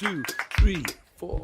2, 3, 4.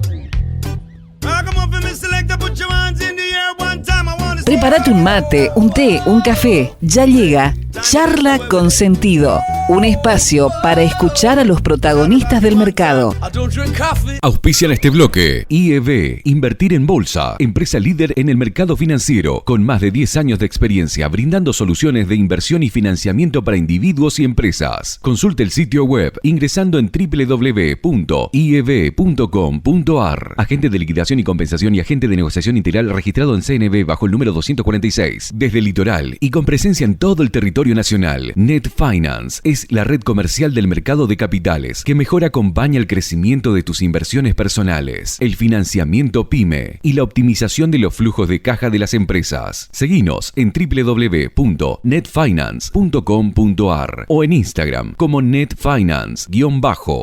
Come on, Mr. Selector, put your hands in the air one time. I wanna see. Prepárate un mate, un té, un café. Ya llega Charla con Sentido, un espacio para escuchar a los protagonistas del mercado. I don't drink coffee. Auspician este bloque. IEB, Invertir en Bolsa, empresa líder en el mercado financiero, con más de 10 años de experiencia brindando soluciones de inversión y financiamiento para individuos y empresas. Consulte el sitio web ingresando en www.ieb.com.ar. Agente de liquidación y compensación y agente de negociación integral registrado en CNB bajo el número 246. Desde el litoral y con presencia en todo el territorio nacional, Net Finance es la red comercial del mercado de capitales que mejor acompaña el crecimiento de tus inversiones personales, el financiamiento PYME y la optimización de los flujos de caja de las empresas. Seguinos en www.netfinance.com.ar o en Instagram como netfinance_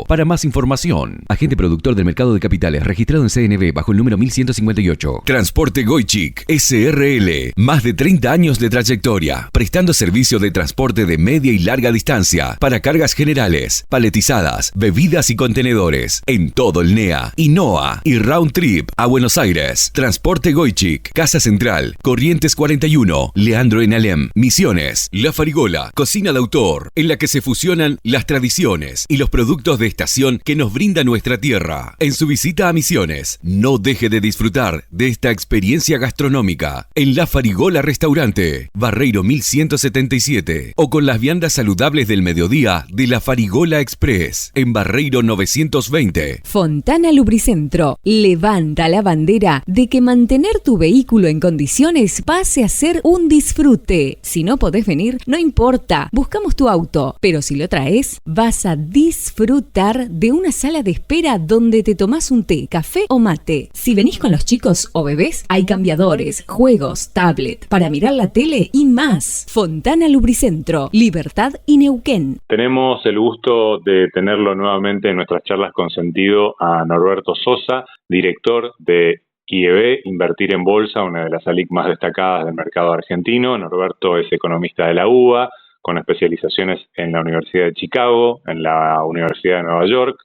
para más información. Agente productor del mercado de capitales registrado en CNB bajo el número 1158. Transporte Goichik SRL, más de 30 años de trayectoria, prestando servicio de transporte de media y larga distancia para cargas generales, paletizadas, bebidas y contenedores en todo el NEA y NOA y Round Trip a Buenos Aires. Transporte Goichik, Casa Central, Corrientes 41, Leandro en Alem, Misiones, La Farigola, cocina de autor, en la que se fusionan las tradiciones y los productos de estación que nos brinda nuestra tierra. En su visita a Misiones, no deje de disfrutar de esta experiencia gastronómica en La Farigola Restaurante, Barreiro 1177, o con las viandas saludables del mediodía de La Farigola Express en Barreiro 920. Fontana Lubricentro levanta la bandera de que mantener tu vehículo en condiciones pase a ser un disfrute. Si no podés venir, no importa, buscamos tu auto, pero si lo traes, vas a disfrutar de una sala de espera donde te tomás un té, café o mate. Si venís con los chicos o bebés, hay cambiadores, juegos, tablet, para mirar la tele y más. Fontana Lubricentro, Libertad y Neuquén. Tenemos el gusto de tenerlo nuevamente en nuestras charlas con sentido a Norberto Sosa, director de IEB, Invertir en Bolsa, una de las ALIC más destacadas del mercado argentino. Norberto es economista de la UBA, con especializaciones en la Universidad de Chicago, en la Universidad de Nueva York,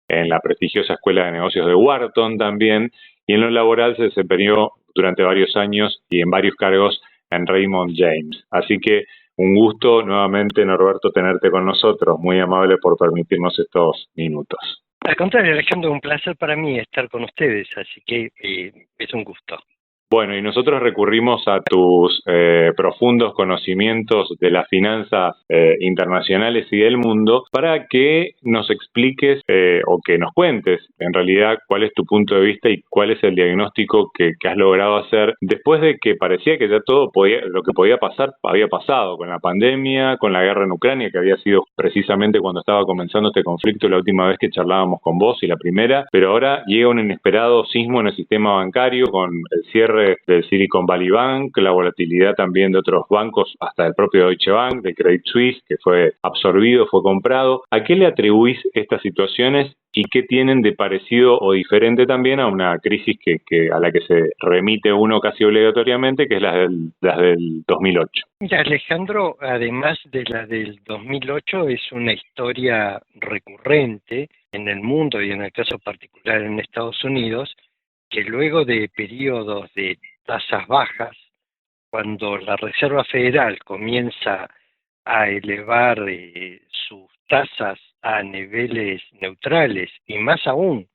en la prestigiosa Escuela de Negocios de Wharton también, y en lo laboral se desempeñó durante varios años y en varios cargos en Raymond James. Así que un gusto nuevamente, Norberto, tenerte con nosotros. Muy amable por permitirnos estos minutos. Al contrario, Alejandro, un placer para mí estar con ustedes, así que es un gusto. Bueno, y nosotros recurrimos a tus profundos conocimientos de las finanzas internacionales y del mundo para que nos expliques o que nos cuentes en realidad cuál es tu punto de vista y cuál es el diagnóstico que has logrado hacer después de que parecía que ya todo lo que podía pasar había pasado con la pandemia, con la guerra en Ucrania, que había sido precisamente cuando estaba comenzando este conflicto la última vez que charlábamos con vos y la primera, pero ahora llega un inesperado sismo en el sistema bancario con el cierre del Silicon Valley Bank, la volatilidad también de otros bancos, hasta del propio Deutsche Bank, de Credit Suisse, que fue absorbido, fue comprado. ¿A qué le atribuís estas situaciones y qué tienen de parecido o diferente también a una crisis que a la que se remite uno casi obligatoriamente, que es las del 2008? Mira, Alejandro, además de la del 2008, es una historia recurrente en el mundo y en el caso particular en Estados Unidos, que luego de periodos de tasas bajas, cuando la Reserva Federal comienza a elevar sus tasas a niveles neutrales y más aún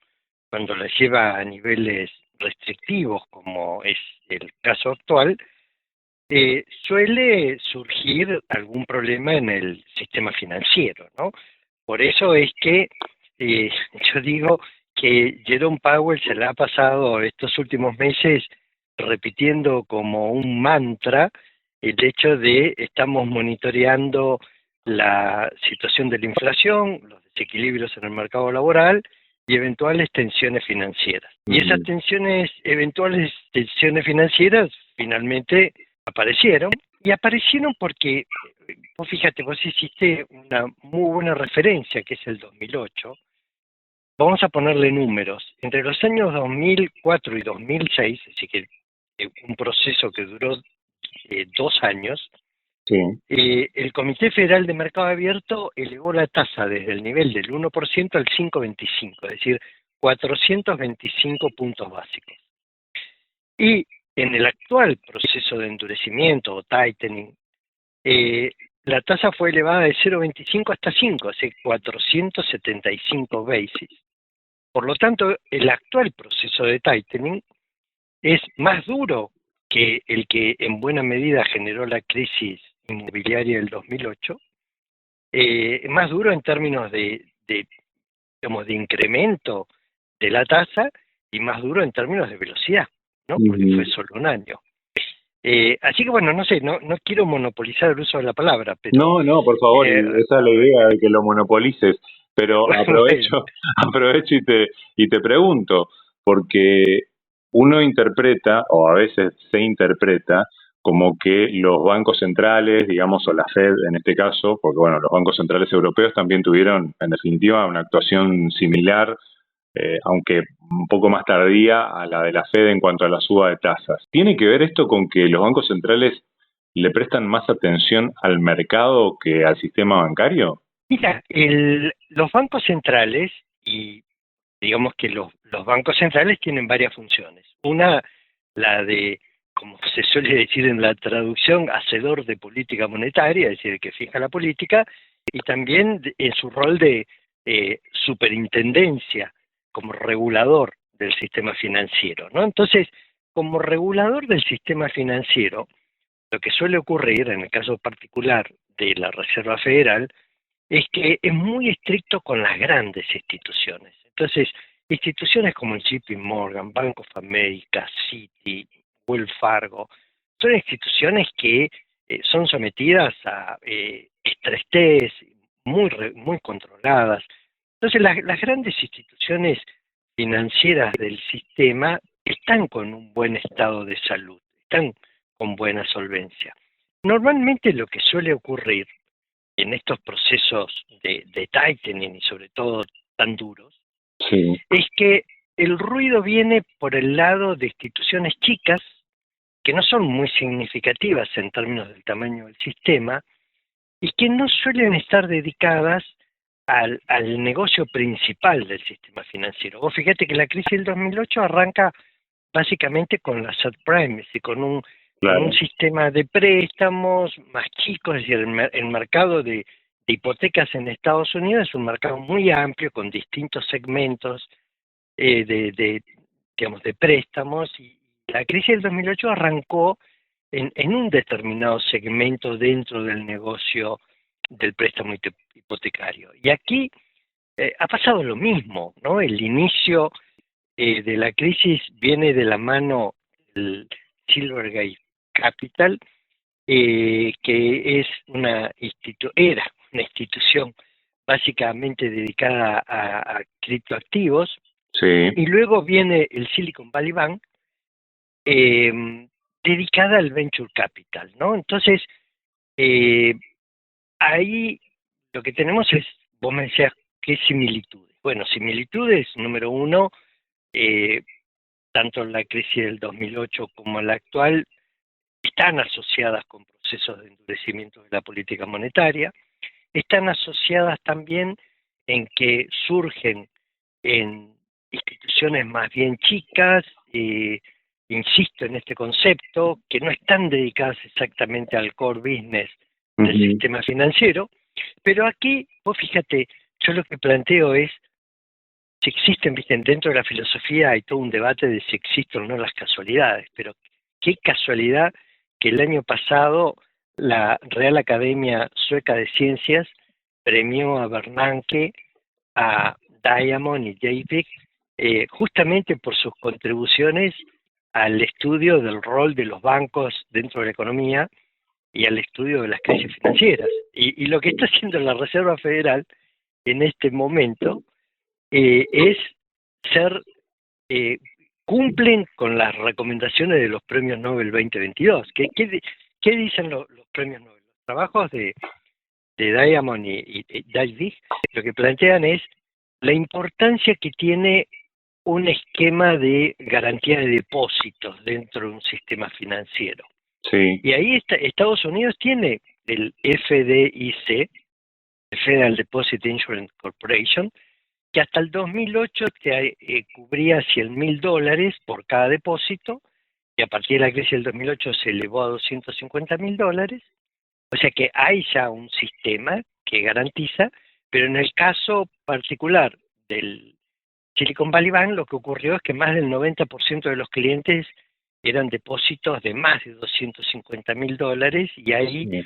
cuando las lleva a niveles restrictivos, como es el caso actual, suele surgir algún problema en el sistema financiero, ¿no? Por eso es que yo digo que Jerome Powell se le ha pasado estos últimos meses repitiendo como un mantra el hecho de estamos monitoreando la situación de la inflación, los desequilibrios en el mercado laboral y eventuales tensiones financieras. Y esas eventuales tensiones financieras finalmente aparecieron, y aparecieron porque, vos fíjate, vos hiciste una muy buena referencia, que es el 2008. Vamos a ponerle números. Entre los años 2004 y 2006, así que un proceso que duró 2 años, Sí. El Comité Federal de Mercado Abierto elevó la tasa desde el nivel del 1% al 5,25%, es decir, 425 puntos básicos. Y en el actual proceso de endurecimiento o tightening, la tasa fue elevada de 0,25 hasta 5, o sea, 475 basis. Por lo tanto, el actual proceso de tightening es más duro que el que en buena medida generó la crisis inmobiliaria del 2008, más duro en términos digamos, de incremento de la tasa y más duro en términos de velocidad, ¿no? Porque fue solo un año. Así que bueno, no sé, no quiero monopolizar el uso de la palabra, pero... No, por favor, esa es la idea de que lo monopolices, pero aprovecho y te pregunto, porque uno interpreta, o a veces se interpreta, como que los bancos centrales, digamos, o la Fed en este caso, porque bueno, los bancos centrales europeos también tuvieron, en definitiva, una actuación similar, aunque un poco más tardía a la de la Fed en cuanto a la suba de tasas. ¿Tiene que ver esto con que los bancos centrales le prestan más atención al mercado que al sistema bancario? Mira, los bancos centrales, y digamos que los bancos centrales tienen varias funciones. Una, la de, como se suele decir en la traducción, hacedor de política monetaria, es decir, que fija la política, y también en su rol de superintendencia, como regulador del sistema financiero, ¿no? Entonces, como regulador del sistema financiero, lo que suele ocurrir en el caso particular de la Reserva Federal es que es muy estricto con las grandes instituciones. Entonces, instituciones como el JP Morgan, Bank of America, Citi, Wells Fargo, son instituciones que son sometidas a estrés test, muy controladas. Entonces, las grandes instituciones financieras del sistema están con un buen estado de salud, están con buena solvencia. Normalmente lo que suele ocurrir en estos procesos de tightening y sobre todo tan duros, es que el ruido viene por el lado de instituciones chicas que no son muy significativas en términos del tamaño del sistema y que no suelen estar dedicadas al negocio principal del sistema financiero. Vos fíjate que la crisis del 2008 arranca básicamente con la subprime, es decir, con un sistema de préstamos más chico, es decir, el mercado de hipotecas en Estados Unidos es un mercado muy amplio con distintos segmentos digamos, de préstamos, y la crisis del 2008 arrancó en un determinado segmento dentro del negocio del préstamo hipotecario. Y aquí ha pasado lo mismo, ¿no? El inicio de la crisis viene de la mano del Silvergate Capital, que era una institución básicamente dedicada a criptoactivos, y luego viene el Silicon Valley Bank, dedicada al Venture Capital, ¿no? Entonces, ahí lo que tenemos es, vos me decías, ¿qué similitudes? Bueno, similitudes, número uno, tanto la crisis del 2008 como la actual están asociadas con procesos de endurecimiento de la política monetaria, están asociadas también en que surgen en instituciones más bien chicas, insisto en este concepto, que no están dedicadas exactamente al core business del sistema financiero, pero aquí, vos fíjate, yo lo que planteo es, si existen, dentro de la filosofía hay todo un debate de si existen o no las casualidades, pero qué casualidad que el año pasado la Real Academia Sueca de Ciencias premió a Bernanke, a Diamond y Dybvig, justamente por sus contribuciones al estudio del rol de los bancos dentro de la economía y al estudio de las crisis financieras. Y lo que está haciendo la Reserva Federal en este momento es cumplen con las recomendaciones de los premios Nobel 2022. ¿Qué dicen los premios Nobel? Los trabajos de Diamond y Dybvig lo que plantean es la importancia que tiene un esquema de garantía de depósitos dentro de un sistema financiero. Sí. Y ahí Estados Unidos tiene el FDIC, el Federal Deposit Insurance Corporation, que hasta el 2008 te cubría $100.000 por cada depósito, y a partir de la crisis del 2008 se elevó a $250.000. O sea que hay ya un sistema que garantiza, pero en el caso particular del Silicon Valley Bank, lo que ocurrió es que más del 90% de los clientes eran depósitos de más de $250.000, y ahí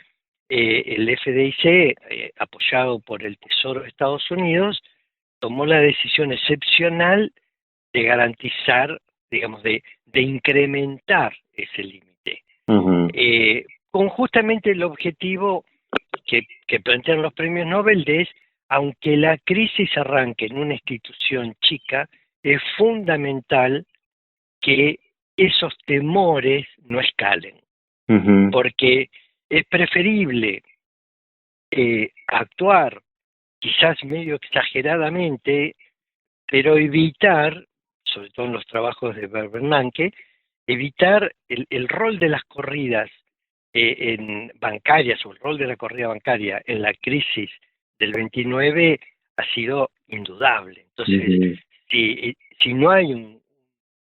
el FDIC, apoyado por el Tesoro de Estados Unidos, tomó la decisión excepcional de garantizar, digamos, de incrementar ese límite, con justamente el objetivo que plantean los premios Nobel es, aunque la crisis arranque en una institución chica, es fundamental que esos temores no escalen, porque es preferible actuar quizás medio exageradamente, pero evitar, sobre todo en los trabajos de Bernanke, evitar el rol de las corridas en bancarias, o el rol de la corrida bancaria en la crisis del 29 ha sido indudable. Entonces, si no hay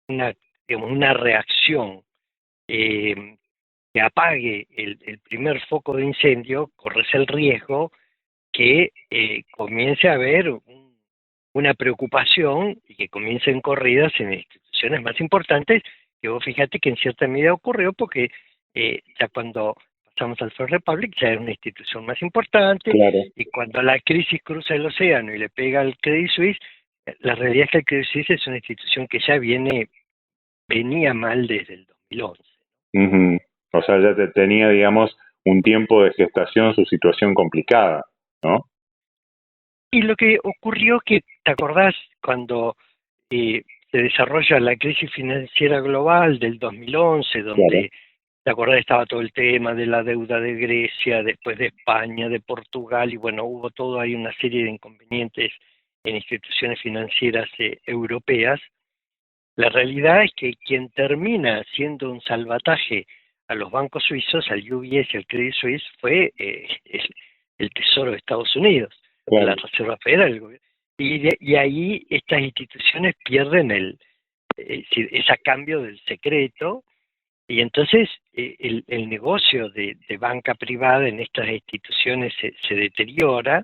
una reacción que apague el primer foco de incendio, corres el riesgo que comience a haber una preocupación y que comiencen corridas en instituciones más importantes, que vos fíjate que en cierta medida ocurrió porque ya cuando pasamos al First Republic ya era una institución más importante, claro. Y cuando la crisis cruza el océano y le pega al Credit Suisse, la realidad es que el Credit Suisse es una institución que ya venía mal desde el 2011. O sea, ya tenía, digamos, un tiempo de gestación su situación complicada, ¿no? Y lo que ocurrió que, ¿te acordás cuando se desarrolla la crisis financiera global del 2011, donde, claro, ¿te acordás? Estaba todo el tema de la deuda de Grecia, después de España, de Portugal, y bueno, hubo todo ahí una serie de inconvenientes en instituciones financieras europeas. La realidad es que quien termina haciendo un salvataje a los bancos suizos, al UBS y al Credit Suisse, fue el Tesoro de Estados Unidos, claro, la Reserva Federal. Y ahí estas instituciones pierden ese cambio del secreto, y entonces el negocio de banca privada en estas instituciones se deteriora.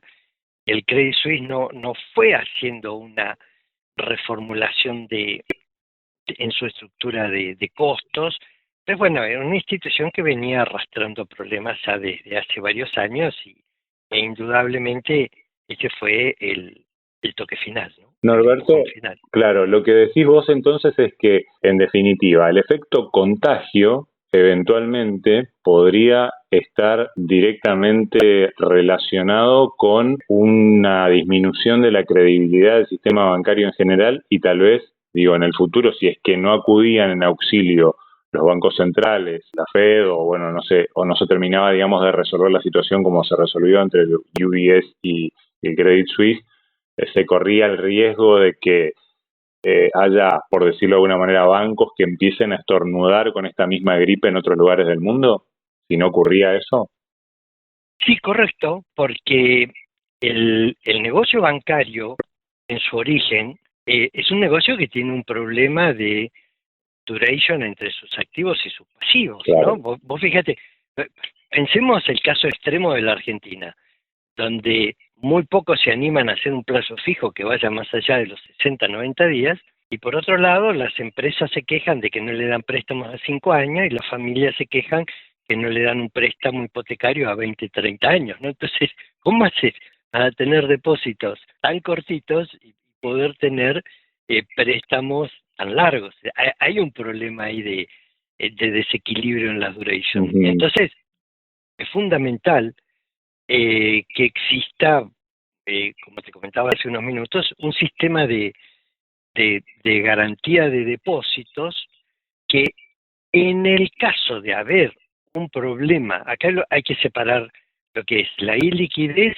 El Credit Suisse no fue haciendo una reformulación en su estructura de costos, pero bueno, era una institución que venía arrastrando problemas ya desde hace varios años, e indudablemente ese fue el toque final, ¿no? Norberto, claro, lo que decís vos entonces es que, en definitiva, el efecto contagio eventualmente podría estar directamente relacionado con una disminución de la credibilidad del sistema bancario en general, y tal vez, digo, en el futuro, si es que no acudían en auxilio los bancos centrales, la Fed, o bueno, no sé, o no se terminaba, digamos, de resolver la situación como se resolvió entre el UBS y el Credit Suisse, se corría el riesgo de que haya, por decirlo de alguna manera, bancos que empiecen a estornudar con esta misma gripe en otros lugares del mundo, si no ocurría eso. Sí, correcto, porque el negocio bancario, en su origen, es un negocio que tiene un problema de duration entre sus activos y sus pasivos, claro, ¿no? Vos fíjate, pensemos el caso extremo de la Argentina, donde muy pocos se animan a hacer un plazo fijo que vaya más allá de los 60, 90 días, y por otro lado, las empresas se quejan de que no le dan préstamos a 5 años, y las familias se quejan que no le dan un préstamo hipotecario a 20, 30 años, ¿no? Entonces, ¿cómo haces para tener depósitos tan cortitos y poder tener préstamos tan largos? Hay un problema ahí de desequilibrio en la duration. Entonces, es fundamental que exista, como te comentaba hace unos minutos, un sistema de garantía de depósitos que, en el caso de haber un problema, acá hay que separar lo que es la iliquidez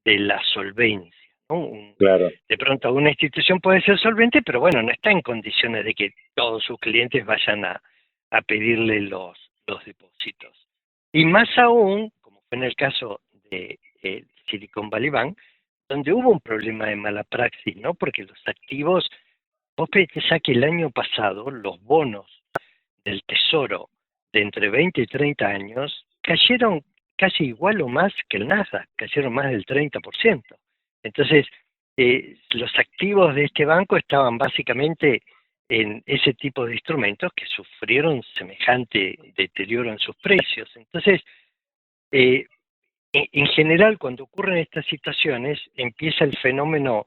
de la solvencia, ¿no? Claro. De pronto una institución puede ser solvente, pero bueno, no está en condiciones de que todos sus clientes vayan a pedirle los depósitos. Y más aún, como fue en el caso de Silicon Valley Bank, donde hubo un problema de mala praxis, ¿no? Porque los activos, vos pensás que el año pasado los bonos del Tesoro de entre 20 y 30 años cayeron casi igual o más que el Nasdaq, cayeron más del 30%. Entonces, los activos de este banco estaban básicamente en ese tipo de instrumentos que sufrieron semejante deterioro en sus precios. Entonces, en general, cuando ocurren estas situaciones, empieza el fenómeno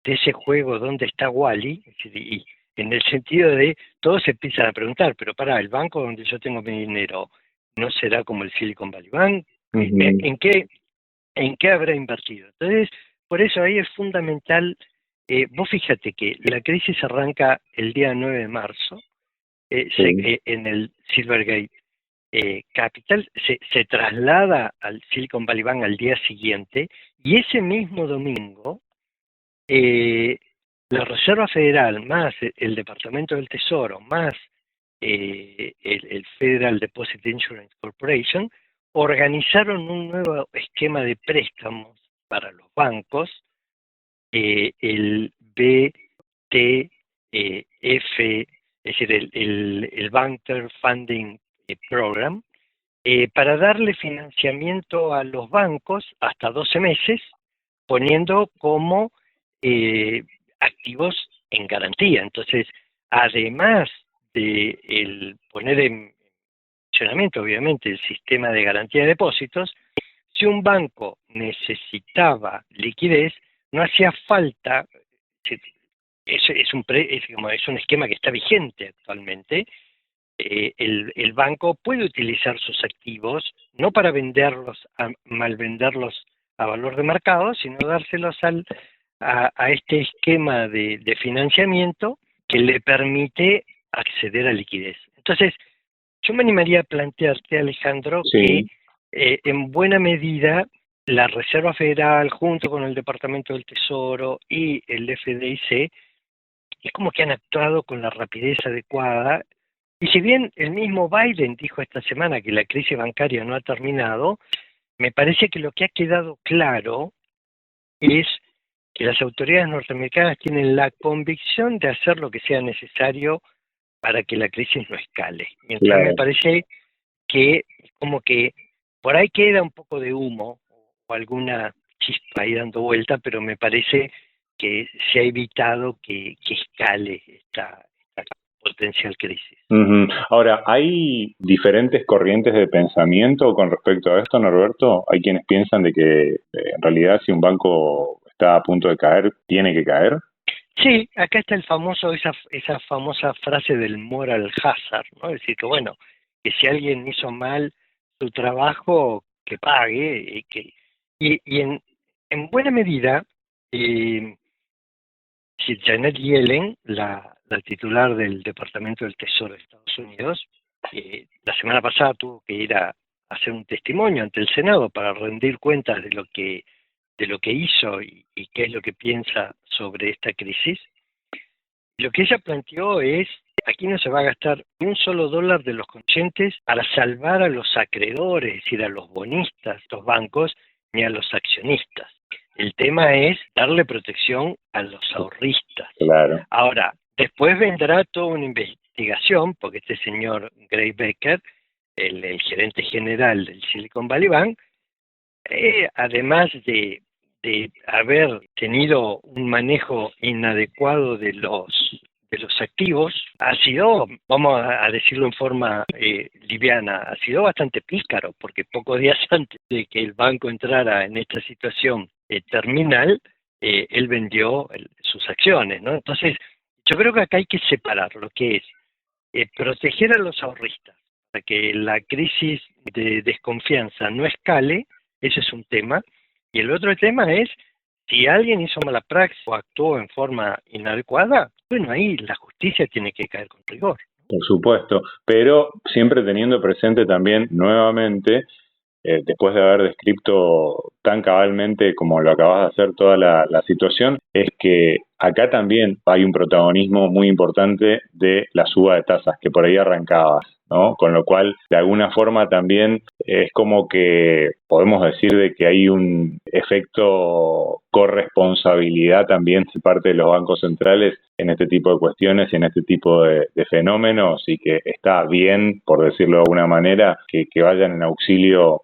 de ese juego donde está Wally, y en el sentido de todos se empiezan a preguntar, pero para el banco donde yo tengo mi dinero, ¿no será como el Silicon Valley Bank? ¿En qué habrá invertido? Entonces, por eso ahí es fundamental, vos fíjate que la crisis arranca el día 9 de marzo, en el Silvergate Capital, se traslada al Silicon Valley Bank al día siguiente, y ese mismo domingo, la Reserva Federal, más el Departamento del Tesoro, más el Federal Deposit Insurance Corporation, organizaron un nuevo esquema de préstamos para los bancos, el BTF, es decir, el Banker Funding Program, para darle financiamiento a los bancos hasta 12 meses, poniendo como activos en garantía. Entonces, además de poner en funcionamiento, obviamente, el sistema de garantía de depósitos, si un banco necesitaba liquidez, no hacía falta, es un esquema que está vigente actualmente. El banco puede utilizar sus activos no para venderlos, malvenderlos a valor de mercado, sino dárselos a este esquema de financiamiento que le permite acceder a liquidez. Entonces, yo me animaría a plantearte, Alejandro, que en buena medida la Reserva Federal, junto con el Departamento del Tesoro y el FDIC, es como que han actuado con la rapidez adecuada. Y si bien el mismo Biden dijo esta semana que la crisis bancaria no ha terminado, me parece que lo que ha quedado claro es que las autoridades norteamericanas tienen la convicción de hacer lo que sea necesario para que la crisis no escale. Mientras me parece que como que por ahí queda un poco de humo o alguna chispa ahí dando vuelta, pero me parece que se ha evitado que escale esta potencial crisis. Ahora, ¿hay diferentes corrientes de pensamiento con respecto a esto, Norberto? Hay quienes piensan de que en realidad si un banco está a punto de caer, tiene que caer. Sí, acá está esa famosa frase del moral hazard, ¿no? Es decir, que bueno, que si alguien hizo mal su trabajo, que pague, y en buena medida, si Janet Yellen, la titular del Departamento del Tesoro de Estados Unidos, la semana pasada tuvo que ir a hacer un testimonio ante el Senado para rendir cuentas de lo que hizo y qué es lo que piensa sobre esta crisis. Lo que ella planteó es, aquí no se va a gastar ni un solo dólar de los contribuyentes para salvar a los acreedores, es decir, a los bonistas, los bancos, ni a los accionistas. El tema es darle protección a los ahorristas. Claro. Ahora, después vendrá toda una investigación, porque este señor Gray Becker, el gerente general del Silicon Valley Bank, además de haber tenido un manejo inadecuado de los activos, ha sido, vamos a decirlo en forma liviana, ha sido bastante pícaro, porque pocos días antes de que el banco entrara en esta situación terminal, él vendió sus acciones, ¿no? Entonces, yo creo que acá hay que separar lo que es proteger a los ahorristas, para que la crisis de desconfianza no escale, ese es un tema, y el otro tema es, si alguien hizo mala praxis o actuó en forma inadecuada, bueno, ahí la justicia tiene que caer con rigor. Por supuesto, pero siempre teniendo presente también nuevamente, después de haber descrito tan cabalmente como lo acabas de hacer toda la situación, es que acá también hay un protagonismo muy importante de la suba de tasas, que por ahí arrancabas, ¿no? Con lo cual, de alguna forma también es como que podemos decir de que hay un efecto corresponsabilidad también de parte de los bancos centrales en este tipo de cuestiones y en este tipo de fenómenos, y que está bien, por decirlo de alguna manera, que vayan en auxilio,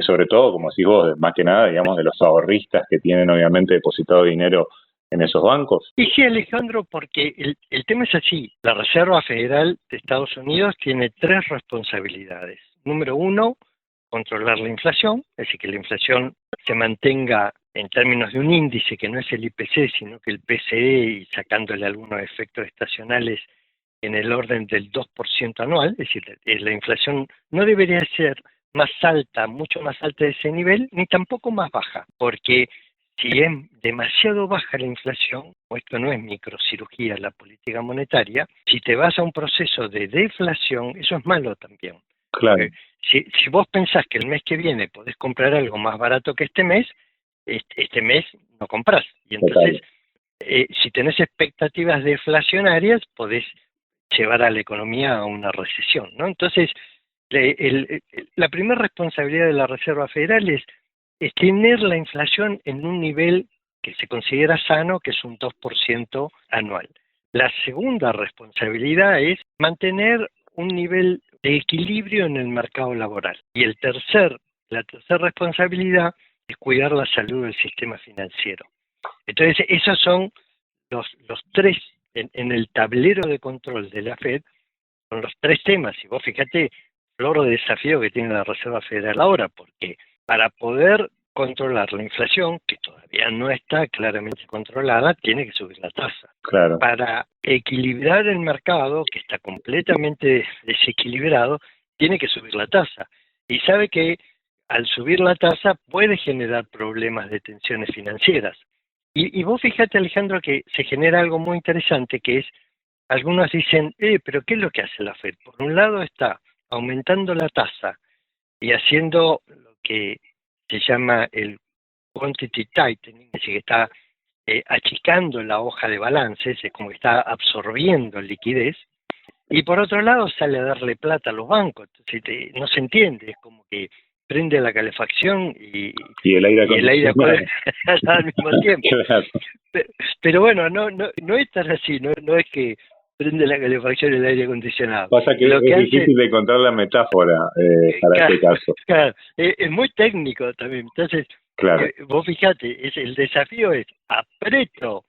sobre todo, como decís vos, más que nada, digamos, de los ahorristas que tienen obviamente depositado dinero en esos bancos. Y sí, Alejandro, porque el tema es así. La Reserva Federal de Estados Unidos tiene 3 responsabilidades. Número 1, controlar la inflación, es decir, que la inflación se mantenga en términos de un índice que no es el IPC, sino que el PCE, y sacándole algunos efectos estacionales en el orden del 2% anual, es decir, la inflación no debería ser más alta, mucho más alta de ese nivel, ni tampoco más baja, porque si es demasiado baja la inflación, o esto no es microcirugía, la política monetaria, si te vas a un proceso de deflación, eso es malo también. Claro. Si vos pensás que el mes que viene podés comprar algo más barato que este mes no comprás. Y entonces, si tenés expectativas deflacionarias, podés llevar a la economía a una recesión, ¿no? Entonces, la primera responsabilidad de la Reserva Federal es tener la inflación en un nivel que se considera sano, que es un 2% anual. La segunda responsabilidad es mantener un nivel de equilibrio en el mercado laboral. Y la tercera responsabilidad es cuidar la salud del sistema financiero. Entonces, esos son los 3 en el tablero de control de la Fed, son los 3 temas. Y vos fíjate, flor de desafío que tiene la Reserva Federal ahora, porque para poder controlar la inflación, que todavía no está claramente controlada, tiene que subir la tasa. Claro. Para equilibrar el mercado, que está completamente desequilibrado, tiene que subir la tasa. Y sabe que al subir la tasa puede generar problemas de tensiones financieras. Y vos fíjate, Alejandro, que se genera algo muy interesante, que es, algunos dicen, pero ¿qué es lo que hace la Fed? Por un lado está aumentando la tasa y haciendo lo que se llama el quantity tightening, es decir, que está achicando la hoja de balances, es como que está absorbiendo liquidez, y por otro lado sale a darle plata a los bancos. Entonces, no se entiende, es como que prende la calefacción y el aire acondicionado al mismo tiempo. Claro. Pero bueno, no es tan así, no es que prende la calefacción y el aire acondicionado. Pasa que es difícil de encontrar la metáfora para este caso. Claro, es muy técnico también. Entonces, claro. Vos fíjate, el desafío es apreto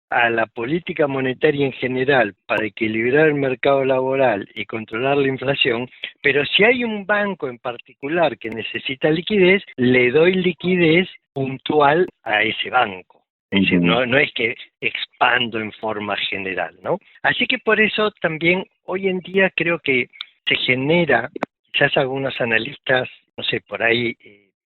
a la política monetaria en general para equilibrar el mercado laboral y controlar la inflación, pero si hay un banco en particular que necesita liquidez, le doy liquidez puntual a ese banco. Es decir, no es que expando en forma general, ¿no? Así que por eso también hoy en día creo que se genera, quizás algunos analistas, no sé, por ahí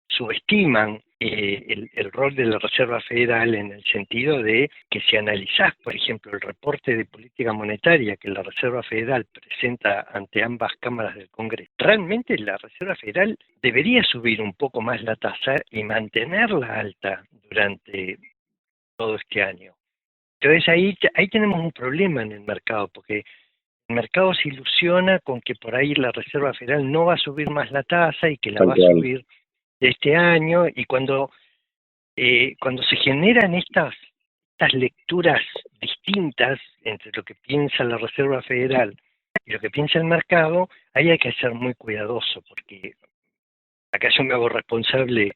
subestiman el rol de la Reserva Federal, en el sentido de que si analizás, por ejemplo, el reporte de política monetaria que la Reserva Federal presenta ante ambas cámaras del Congreso, realmente la Reserva Federal debería subir un poco más la tasa y mantenerla alta durante todo este año. Entonces ahí tenemos un problema en el mercado, porque el mercado se ilusiona con que por ahí la Reserva Federal no va a subir más la tasa y que la va a subir este año, y cuando se generan estas lecturas distintas entre lo que piensa la Reserva Federal y lo que piensa el mercado, ahí hay que ser muy cuidadoso, porque acá yo me hago responsable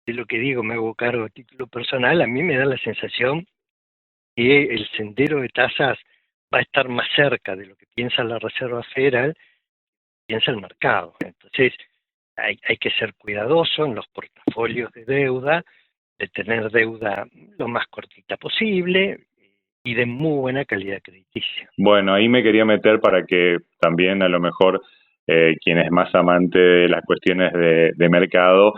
de lo que digo, me hago cargo a título personal. A mí me da la sensación que el sendero de tasas va a estar más cerca de lo que piensa la Reserva Federal, piensa el mercado. Entonces, hay que ser cuidadoso en los portafolios de deuda, de tener deuda lo más cortita posible y de muy buena calidad crediticia. Bueno, ahí me quería meter para que también a lo mejor quien es más amante de las cuestiones de mercado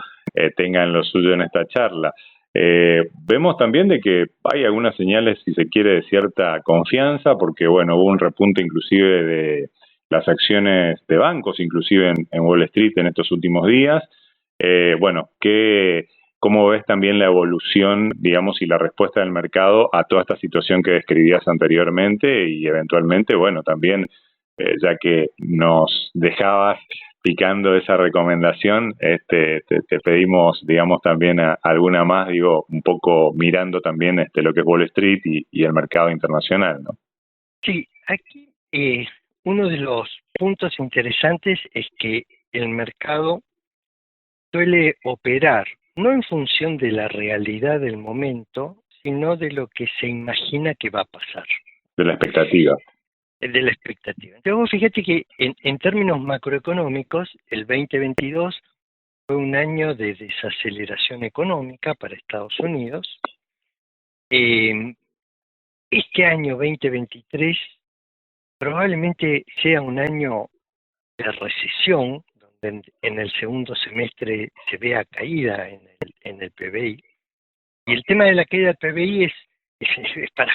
tengan lo suyo en esta charla. Vemos también de que hay algunas señales, si se quiere, de cierta confianza, porque bueno, hubo un repunte inclusive de las acciones de bancos, inclusive en Wall Street en estos últimos días. Bueno, ¿qué ¿cómo ves también la evolución, digamos, y la respuesta del mercado a toda esta situación que describías anteriormente y eventualmente, bueno, también, ya que nos dejabas picando esa recomendación, te pedimos, digamos, también alguna más, digo, un poco mirando también lo que es Wall Street y el mercado internacional, ¿no? Sí, aquí uno de los puntos interesantes es que el mercado suele operar no en función de la realidad del momento, sino de lo que se imagina que va a pasar. De la expectativa. De la expectativa. Entonces vos fíjate que en términos macroeconómicos, el 2022 fue un año de desaceleración económica para Estados Unidos. Este año 2023 probablemente sea un año de recesión, donde en el segundo semestre se vea caída en el PBI. Y el tema de la caída del PBI es para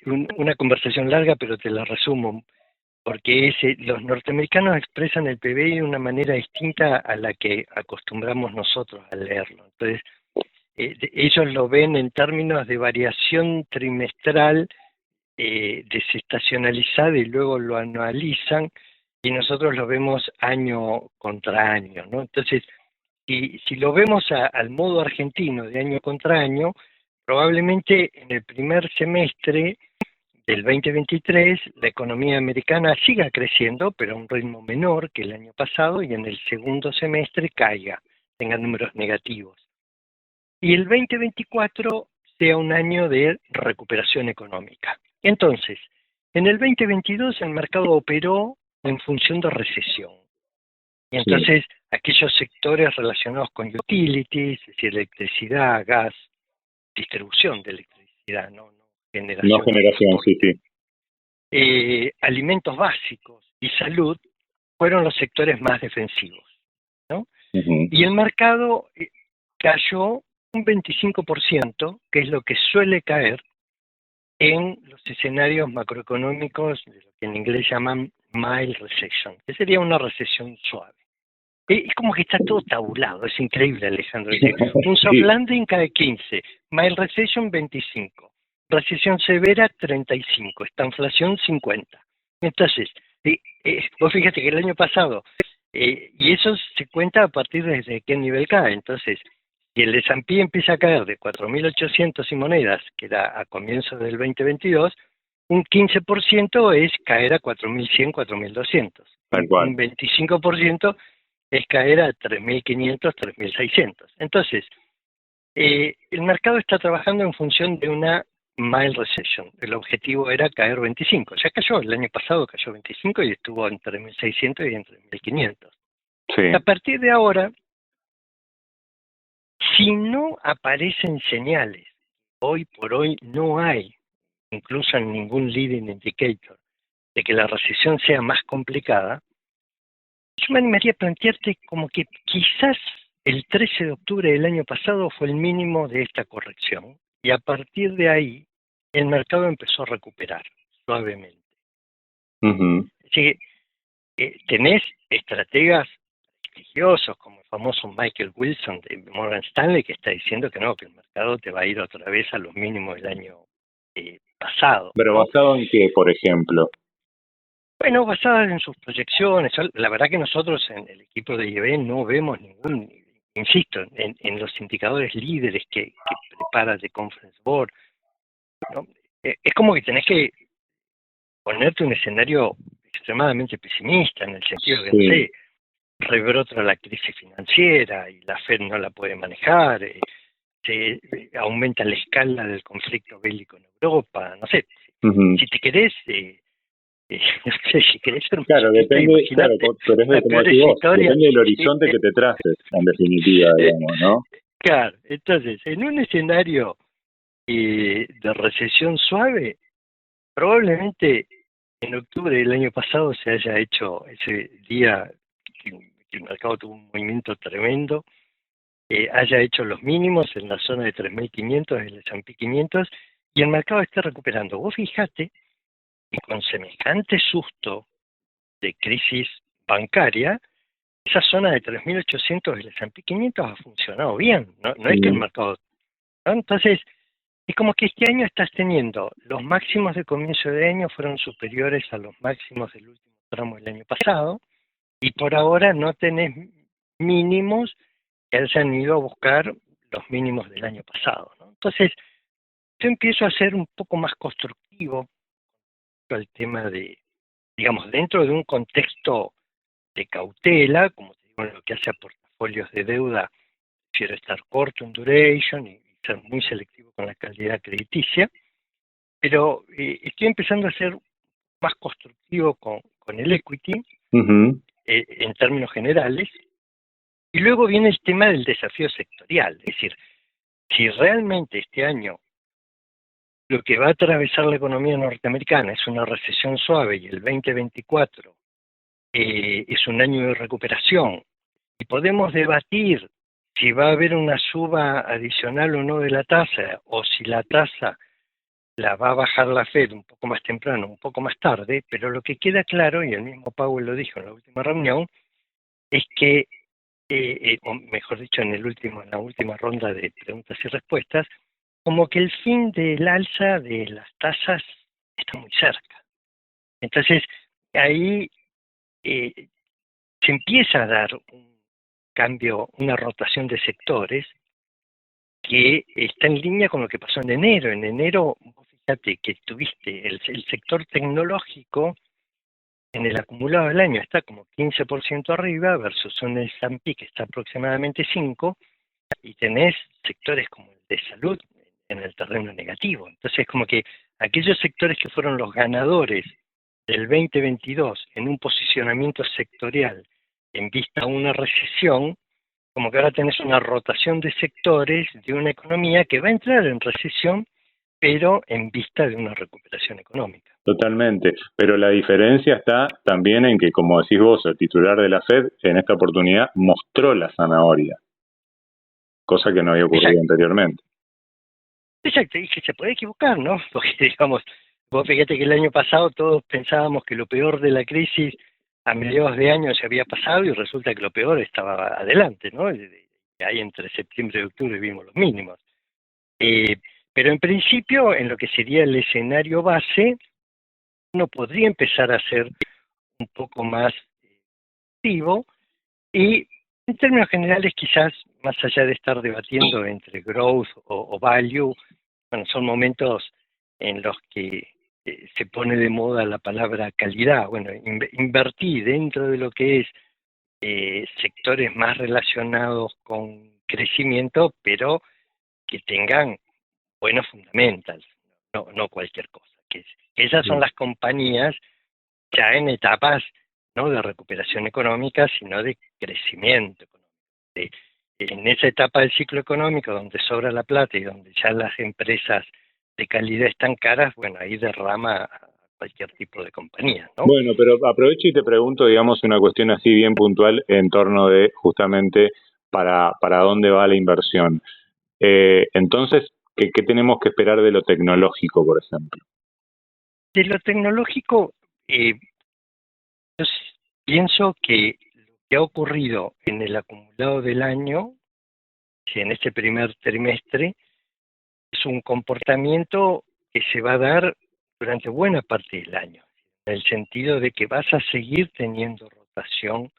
una conversación larga, pero te la resumo, porque los norteamericanos expresan el PBI de una manera distinta a la que acostumbramos nosotros a leerlo. Entonces, ellos lo ven en términos de variación trimestral desestacionalizada y luego lo anualizan, y nosotros lo vemos año contra año, ¿no? Entonces, si lo vemos al modo argentino de año contra año, probablemente en el primer semestre del 2023 la economía americana siga creciendo, pero a un ritmo menor que el año pasado, y en el segundo semestre caiga, tenga números negativos. Y el 2024 sea un año de recuperación económica. Entonces, en el 2022 el mercado operó en función de recesión. Y entonces aquellos sectores relacionados con utilities, es decir, electricidad, gas, distribución de electricidad, no generación. No generación, sí. Alimentos básicos y salud fueron los sectores más defensivos, ¿no? Uh-huh. Y el mercado cayó un 25%, que es lo que suele caer en los escenarios macroeconómicos de lo que en inglés llaman mild recession, que sería una recesión suave. Es como que está todo tabulado, es increíble, Alejandro. Un soft landing cae 15, mild recession 25, recesión severa 35, estanflación 50. Entonces, vos fíjate que el año pasado, y eso se cuenta a partir de qué nivel cae. Entonces, si el S&P empieza a caer de 4.800 y monedas, que era a comienzos del 2022, un 15% es caer a 4.100, 4.200. Un 25% es caer a 3.500, 3.600. Entonces, el mercado está trabajando en función de una mild recession. El objetivo era caer 25. Ya cayó, el año pasado cayó 25 y estuvo en 3.600 y en 3.500. Sí. A partir de ahora, si no aparecen señales, hoy por hoy no hay, incluso en ningún leading indicator, de que la recesión sea más complicada, yo me animaría a plantearte como que quizás el 13 de octubre del año pasado fue el mínimo de esta corrección, y a partir de ahí el mercado empezó a recuperar suavemente. Uh-huh. Así que tenés estrategas prestigiosos como el famoso Michael Wilson de Morgan Stanley, que está diciendo que no, que el mercado te va a ir otra vez a los mínimos del año pasado. ¿Pero ¿no? basado en qué, por ejemplo? Bueno, basadas en sus proyecciones. La verdad que nosotros en el equipo de IEB no vemos ningún, insisto, en los indicadores líderes que prepara The Conference Board, ¿no? Es como que tenés que ponerte un escenario extremadamente pesimista, en el sentido de que, no sé, rebrota la crisis financiera y la Fed no la puede manejar, se aumenta la escala del conflicto bélico en Europa, no sé. Uh-huh. Si te querés... no sé, si querés ser un claro, depende, claro, pero es de como decís vos, depende del horizonte que te traces, en definitiva, digamos, ¿no? Claro, entonces, en un escenario de recesión suave, probablemente en octubre del año pasado se haya hecho ese día que el mercado tuvo un movimiento tremendo, haya hecho los mínimos en la zona de 3.500 del S&P 500 y el mercado esté recuperando. Vos fijate que con semejante susto de crisis bancaria, esa zona de 3.800 del S&P 500 ha funcionado bien, no es que el mercado... ¿no? Entonces, es como que este año estás teniendo, los máximos de comienzo de año fueron superiores a los máximos del último tramo del año pasado, y por ahora no tenés mínimos que hayan ido a buscar los mínimos del año pasado, ¿no? Entonces, yo empiezo a ser un poco más constructivo al tema de, digamos, dentro de un contexto de cautela, como te digo, en lo que hace a portafolios de deuda, prefiero estar corto en duration y ser muy selectivo con la calidad crediticia, pero estoy empezando a ser más constructivo con el equity en términos generales, y luego viene el tema del desafío sectorial, es decir, si realmente este año lo que va a atravesar la economía norteamericana es una recesión suave y el 2024 es un año de recuperación, y podemos debatir si va a haber una suba adicional o no de la tasa, o si la tasa la va a bajar la Fed un poco más temprano, un poco más tarde, pero lo que queda claro, y el mismo Powell lo dijo en la última reunión, es que, o mejor dicho, en la última ronda de preguntas y respuestas, como que el fin del alza de las tasas está muy cerca. Entonces, ahí se empieza a dar un cambio, una rotación de sectores que está en línea con lo que pasó en enero. En enero, fíjate que tuviste el sector tecnológico en el acumulado del año está como 15% arriba versus un S&P que está aproximadamente 5%, y tenés sectores como el de salud en el terreno negativo. Entonces, como que aquellos sectores que fueron los ganadores del 2022 en un posicionamiento sectorial en vista a una recesión, como que ahora tenés una rotación de sectores de una economía que va a entrar en recesión, pero en vista de una recuperación económica. Totalmente, pero la diferencia está también en que, como decís vos, el titular de la Fed en esta oportunidad mostró la zanahoria, cosa que no había ocurrido anteriormente. Exacto, y que se puede equivocar, ¿no? Porque, digamos, vos fíjate que el año pasado todos pensábamos que lo peor de la crisis a mediados de año se había pasado, y resulta que lo peor estaba adelante, ¿no? Ahí entre septiembre y octubre vimos los mínimos. Pero en principio, en lo que sería el escenario base, uno podría empezar a ser un poco más activo, y en términos generales quizás, más allá de estar debatiendo entre growth o value, bueno, son momentos en los que se pone de moda la palabra calidad. Bueno, invertir dentro de lo que es sectores más relacionados con crecimiento, pero que tengan buenos fundamentals, no cualquier cosa. Esas son las compañías ya en etapas no de recuperación económica, sino de crecimiento económico. En esa etapa del ciclo económico donde sobra la plata y donde ya las empresas de calidad están caras, bueno, ahí derrama a cualquier tipo de compañía, ¿no? Bueno, pero aprovecho y te pregunto, digamos, una cuestión así bien puntual en torno de justamente para dónde va la inversión. Entonces, ¿qué tenemos que esperar de lo tecnológico, por ejemplo? De lo tecnológico, yo pienso que lo que ha ocurrido en el acumulado del año, en este primer trimestre, es un comportamiento que se va a dar durante buena parte del año, en el sentido de que vas a seguir teniendo rotación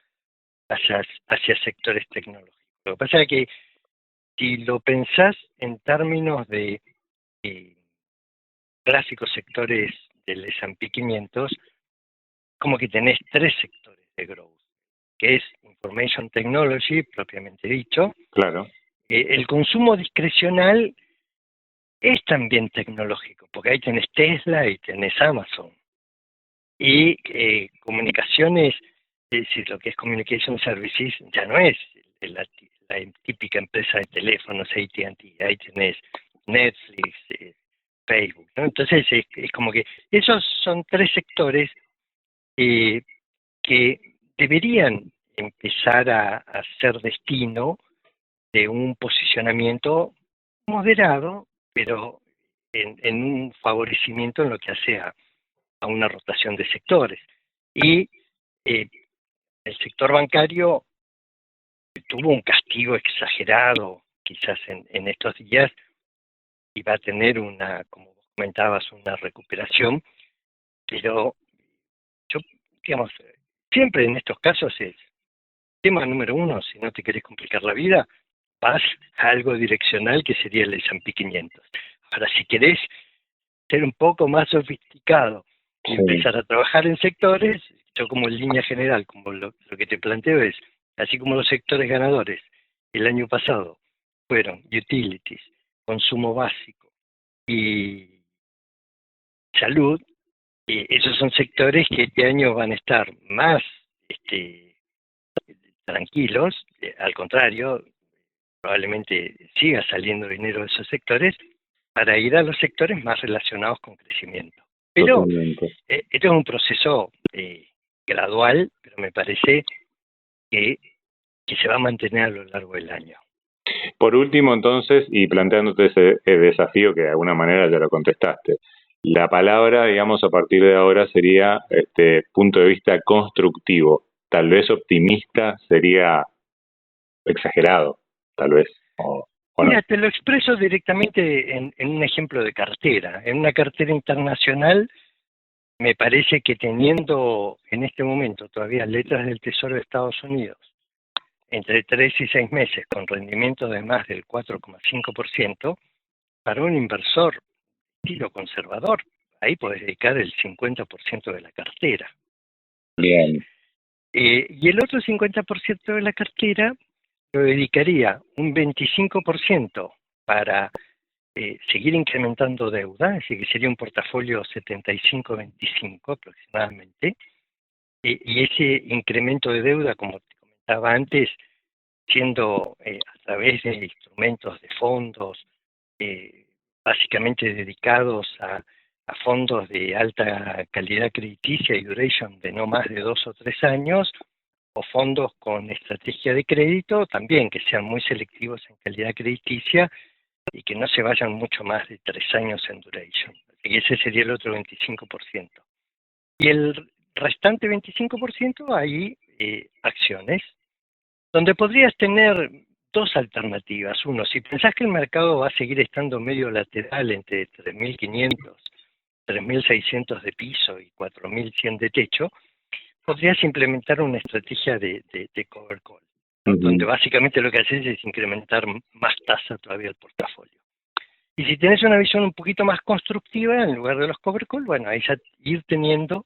hacia sectores tecnológicos. Lo que pasa es que si lo pensás en términos de clásicos sectores del S&P 500, como que tenés tres sectores de growth, que es Information Technology, propiamente dicho. Claro. El consumo discrecional es también tecnológico, porque ahí tenés Tesla y tenés Amazon. Y comunicaciones, es decir, lo que es Communication Services, ya no es la típica empresa de teléfonos AT&T, ahí tenés Netflix, Facebook, ¿no? Entonces es como que esos son tres sectores que deberían empezar a ser destino de un posicionamiento moderado, pero en un favorecimiento en lo que hace a una rotación de sectores. Y el sector bancario tuvo un castigo exagerado quizás en estos días y va a tener una, como vos comentabas, una recuperación, pero yo, digamos, siempre en estos casos es tema número uno, si no te querés complicar la vida, vas a algo direccional que sería el S&P 500. Ahora, si querés ser un poco más sofisticado y empezar a trabajar en sectores, yo como en línea general, como lo que te planteo es, así como los sectores ganadores el año pasado fueron utilities, consumo básico y salud, esos son sectores que este año van a estar más tranquilos, al contrario, probablemente siga saliendo dinero de esos sectores para ir a los sectores más relacionados con crecimiento. Pero esto es un proceso gradual, pero me parece que se va a mantener a lo largo del año. Por último, entonces, y planteándote ese desafío que de alguna manera ya lo contestaste, la palabra, digamos, a partir de ahora sería punto de vista constructivo. Tal vez optimista sería exagerado, tal vez. Mira, te lo expreso directamente en un ejemplo de cartera. En una cartera internacional, me parece que teniendo en este momento todavía letras del Tesoro de Estados Unidos entre 3 y 6 meses con rendimiento de más del 4,5%, para un inversor estilo conservador, ahí podés dedicar el 50% de la cartera. Bien. Y el otro 50% de la cartera lo dedicaría un 25% para seguir incrementando deuda, es decir, que sería un portafolio 75-25 aproximadamente, y ese incremento de deuda, como te comentaba antes, siendo a través de instrumentos de fondos, básicamente dedicados a fondos de alta calidad crediticia y duration de no más de 2 o 3 años, o fondos con estrategia de crédito, también que sean muy selectivos en calidad crediticia y que no se vayan mucho más de 3 años en duration. Y ese sería el otro 25%. Y el restante 25%, hay acciones, donde podrías tener dos alternativas. Uno, si pensás que el mercado va a seguir estando medio lateral entre 3.500, 3.600 de piso y 4.100 de techo, podrías implementar una estrategia de cover call, donde básicamente lo que haces es incrementar más tasa todavía el portafolio. Y si tenés una visión un poquito más constructiva, en lugar de los cover call, bueno, ahí ya ir teniendo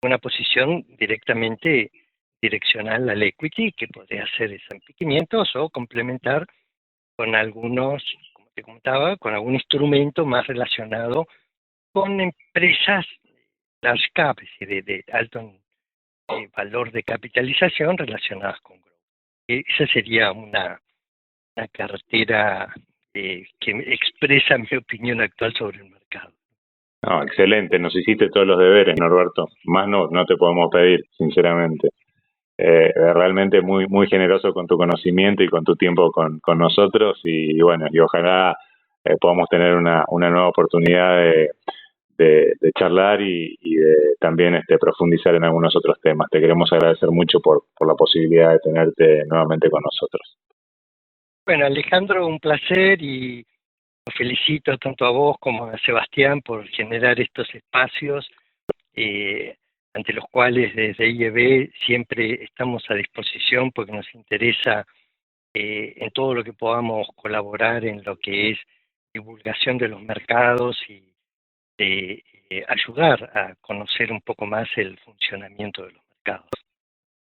una posición directamente direccional al equity, que podría ser S&P 500 o complementar con algunos, como te comentaba, con algún instrumento más relacionado con empresas large cap, es decir, de alto valor de capitalización relacionadas con growth. Esa sería una cartera que expresa mi opinión actual sobre el mercado. No, excelente, nos hiciste todos los deberes, Norberto. Más no te podemos pedir, sinceramente. Realmente muy generoso con tu conocimiento y con tu tiempo con nosotros, y bueno, y ojalá podamos tener una nueva oportunidad de charlar y de también profundizar en algunos otros temas. Te queremos agradecer mucho por la posibilidad de tenerte nuevamente con nosotros. Bueno, Alejandro, un placer, y los felicito tanto a vos como a Sebastián por generar estos espacios ante los cuales desde IEB siempre estamos a disposición, porque nos interesa en todo lo que podamos colaborar en lo que es divulgación de los mercados y ayudar a conocer un poco más el funcionamiento de los mercados.